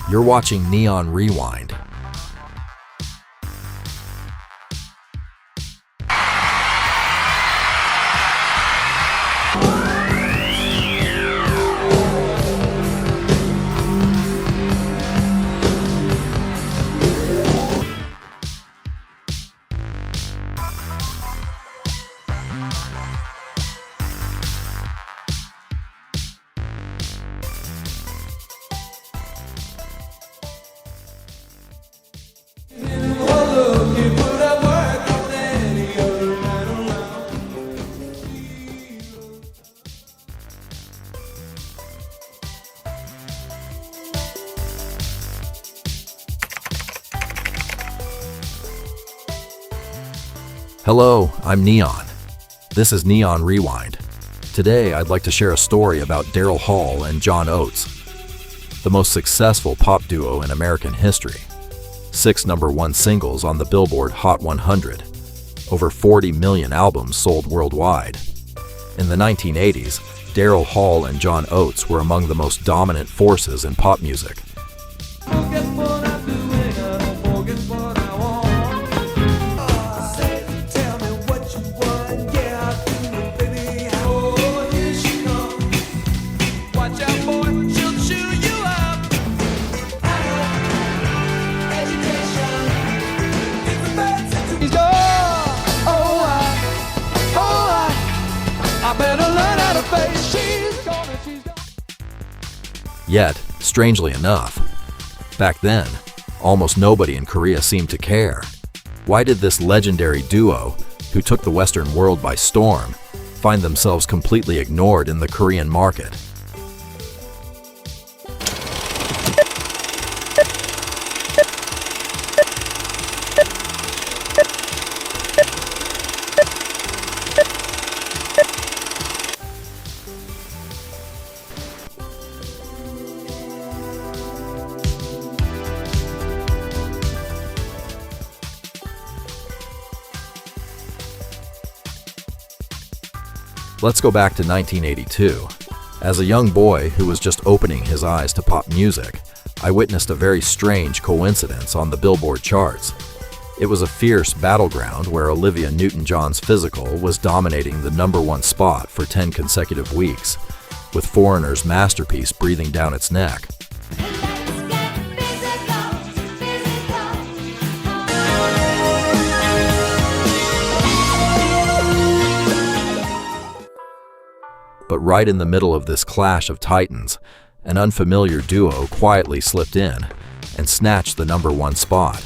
You're watching Neon Rewind. Hello, I'm Neon. This is Neon Rewind. Today, I'd like to share a story about Daryl Hall and Hall Oates, the most successful pop duo in American history. 6 #1 singles on the Billboard Hot 100. Over 40 million albums sold worldwide. In the 1980s, Daryl Hall and Hall Oates were among the most dominant forces in pop music. Yet, strangely enough, back then, almost nobody in Korea seemed to care. Why did this legendary duo, who took the Western world by storm, find themselves completely ignored in the Korean market? Let's go back to 1982. As a young boy who was just opening his eyes to pop music, I witnessed a very strange coincidence on the Billboard charts. It was a fierce battleground where Olivia Newton-John's Physical was dominating the #1 spot for 10 consecutive weeks, with Foreigner's masterpiece breathing down its neck. But right in the middle of this clash of titans, an unfamiliar duo quietly slipped in and snatched the #1 spot.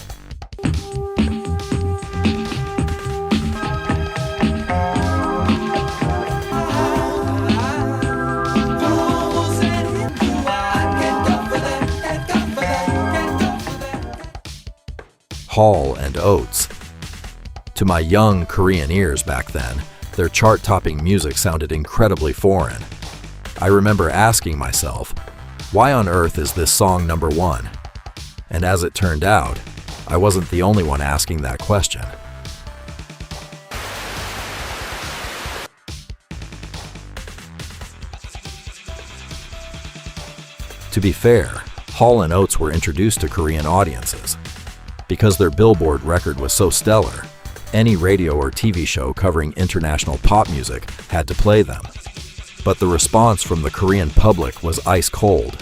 Hall and Oates. To my young Korean ears back then, their chart-topping music sounded incredibly foreign. I remember asking myself, why on earth is this song #1? And as it turned out, I wasn't the only one asking that question. To be fair, Hall and Oates were introduced to Korean audiences. Because their Billboard record was so stellar, any radio or TV show covering international pop music had to play them. But the response from the Korean public was ice cold.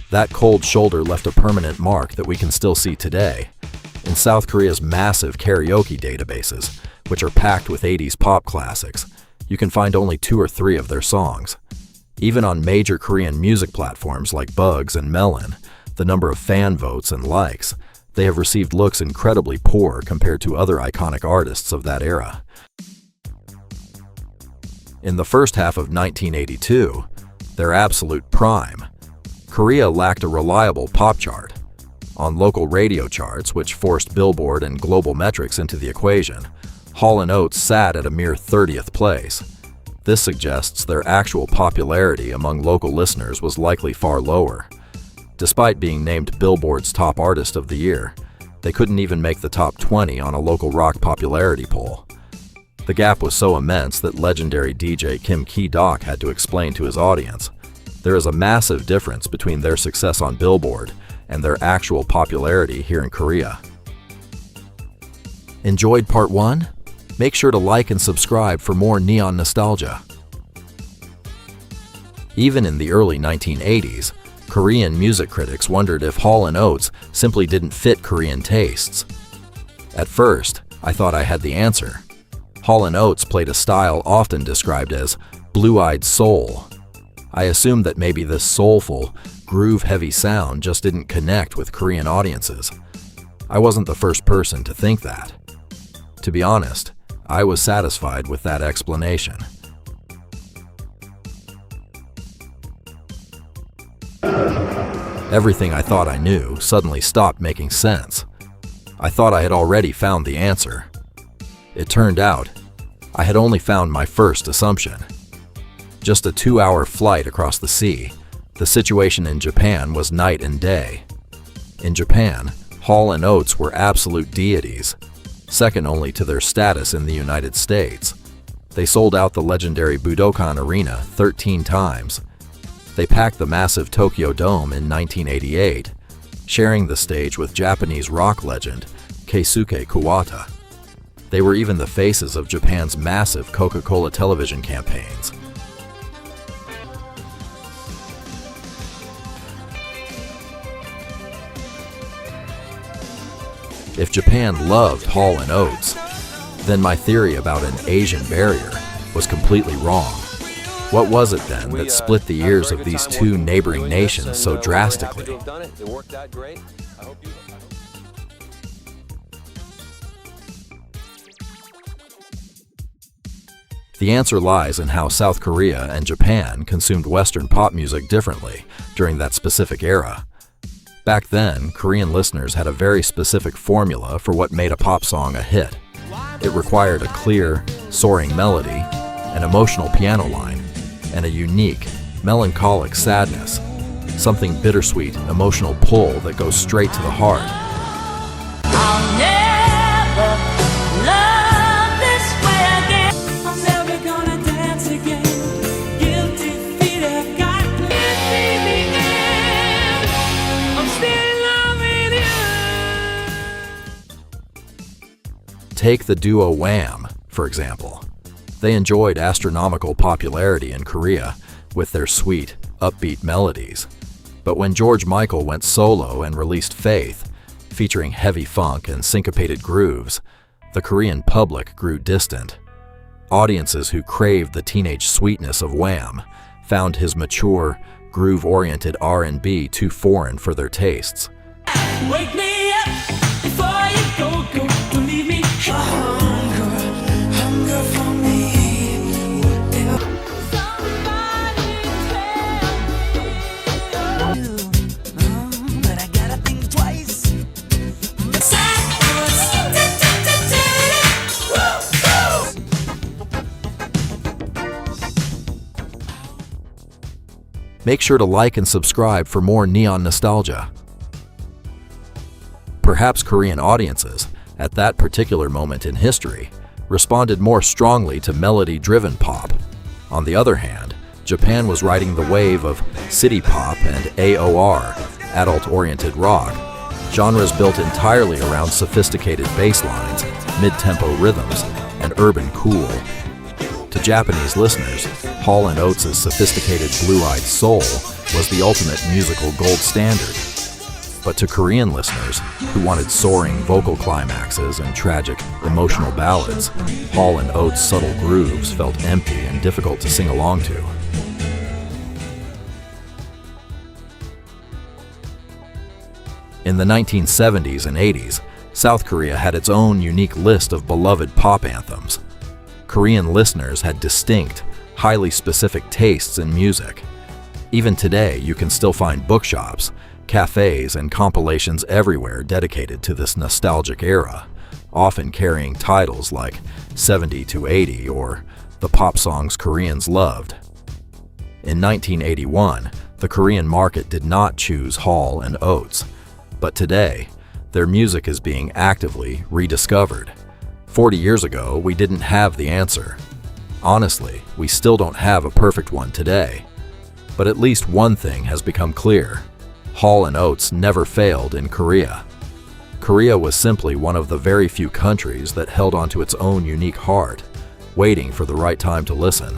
That cold shoulder left a permanent mark that we can still see today in South Korea's massive karaoke databases, which are packed with 80s pop classics. You can find only 2 or 3 of their songs. Even on major Korean music platforms like Bugs and Melon, the number of fan votes and likes, they have received looks incredibly poor compared to other iconic artists of that era. In the first half of 1982, their absolute prime, Korea lacked a reliable pop chart. On local radio charts, which forced Billboard and global metrics into the equation, Hall & Oates sat at a mere 30th place. This suggests their actual popularity among local listeners was likely far lower. Despite being named Billboard's Top Artist of the Year, they couldn't even make the top 20 on a local rock popularity poll. The gap was so immense that legendary DJ Kim Ki-duk had to explain to his audience, There is a massive difference between their success on Billboard and their actual popularity here in Korea. Enjoyed part 1? Make sure to like and subscribe for more neon nostalgia. Even in the early 1980s, Korean music critics wondered if Hall & Oates simply didn't fit Korean tastes. At first, I thought I had the answer. Hall & Oates played a style often described as blue-eyed soul. I assumed that maybe this soulful, groove-heavy sound just didn't connect with Korean audiences. I wasn't the first person to think that. To be honest, I was satisfied with that explanation. Everything I thought I knew suddenly stopped making sense. I thought I had already found the answer. It turned out, I had only found my first assumption. Just a 2-hour flight across the sea, the situation in Japan was night and day. In Japan, Hall & Oates were absolute deities, second only to their status in the United States. They sold out the legendary Budokan Arena 13 times. They packed the massive Tokyo Dome in 1988, sharing the stage with Japanese rock legend Keisuke Kuwata. They were even the faces of Japan's massive Coca-Cola television campaigns. If Japan loved Hall & Oates, then my theory about an Asian barrier was completely wrong. What was it then that split the ears of these two neighboring nations so drastically? The answer lies in how South Korea and Japan consumed Western pop music differently during that specific era. Back then, Korean listeners had a very specific formula for what made a pop song a hit. It required a clear, soaring melody, an emotional piano line, and a unique, melancholic sadness, something bittersweet, emotional pull that goes straight to the heart. I'll never love this way again. I'm never gonna dance again. Guilty feet have got to begin. I'm still loving you. Take the duo Wham, for example. They enjoyed astronomical popularity in Korea with their sweet, upbeat melodies. But when George Michael went solo and released Faith, featuring heavy funk and syncopated grooves, the Korean public grew distant. Audiences who craved the teenage sweetness of Wham found his mature, groove-oriented R&B too foreign for their tastes. Wake me up before you go, don't leave me. Hunger for me. Somebody tell me. But I gotta think twice. Make sure to like and subscribe for more neon nostalgia. Perhaps Korean audiences, at that particular moment in history, responded more strongly to melody-driven pop. On the other hand, Japan was riding the wave of city pop and AOR, adult-oriented rock, genres built entirely around sophisticated bass lines, mid-tempo rhythms, and urban cool. To Japanese listeners, Hall & Oates' sophisticated blue-eyed soul was the ultimate musical gold standard. But to Korean listeners, who wanted soaring vocal climaxes and tragic, emotional ballads, Hall & Oates' subtle grooves felt empty and difficult to sing along to. In the 1970s and 80s, South Korea had its own unique list of beloved pop anthems. Korean listeners had distinct, highly specific tastes in music. Even today, you can still find bookshops, cafes, and compilations everywhere dedicated to this nostalgic era, often carrying titles like 70 to 80 or The Pop Songs Koreans Loved. In 1981, the Korean market did not choose Hall & Oates, but today, their music is being actively rediscovered. 40 years ago, we didn't have the answer. Honestly, we still don't have a perfect one today. But at least one thing has become clear. Hall & Oates never failed in Korea. Korea was simply one of the very few countries that held onto its own unique heart, waiting for the right time to listen.